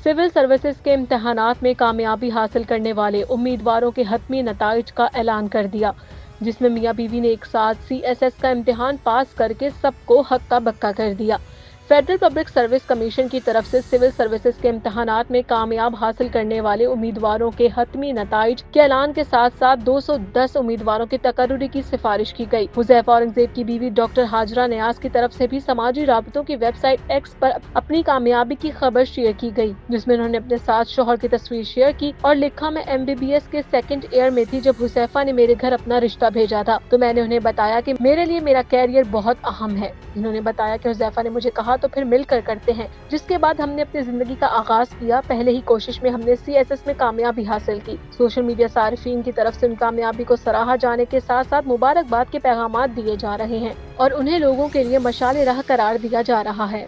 Civil services के इम्तिहानात में कामयाबी हासिल करने वाले उम्मीदवारों के हतमी नताइज का ऐलान कर दिया, जिसमें मियां बीवी ने एक साथ सीएसएस का इम्तिहान पास करके सबको हक्का बक्का कर दिया। फेडरल पब्लिक सर्विस कमीशन की तरफ से सिविल सर्विसेज के इम्तिहानात में कामयाब हासिल करने वाले उम्मीदवारों के हतमी नताइज के ऐलान के साथ साथ 210 उम्मीदवारों की तकर्रुरी की सिफारिश की गई। हुज़ैफा औरंगजेब की बीवी डॉक्टर हाजरा नियाज की तरफ से भी समाजी राबतों की वेबसाइट एक्स पर अपनी कामयाबी की खबर शेयर की गई, जिसमें उन्होंने अपने साथ शोहर की तस्वीर शेयर की और लिखा, मैं MBBS के सेकंड ईयर में थी जब हुज़ैफा ने मेरे घर अपना रिश्ता भेजा था, तो मैंने उन्हें बताया कि मेरे लिए मेरा कैरियर बहुत अहम है। उन्होंने बताया कि हुज़ैफा ने मुझे कहा तो फिर मिलकर करते हैं, जिसके बाद हमने अपनी जिंदगी का आगाज किया। पहले ही कोशिश में हमने CSS में कामयाबी हासिल की। सोशल मीडिया सारिफीन की तरफ से उन कामयाबी को सराहा जाने के साथ साथ मुबारकबाद के पैगाम दिए जा रहे हैं और उन्हें लोगों के लिए मशाल राह करार दिया जा रहा है।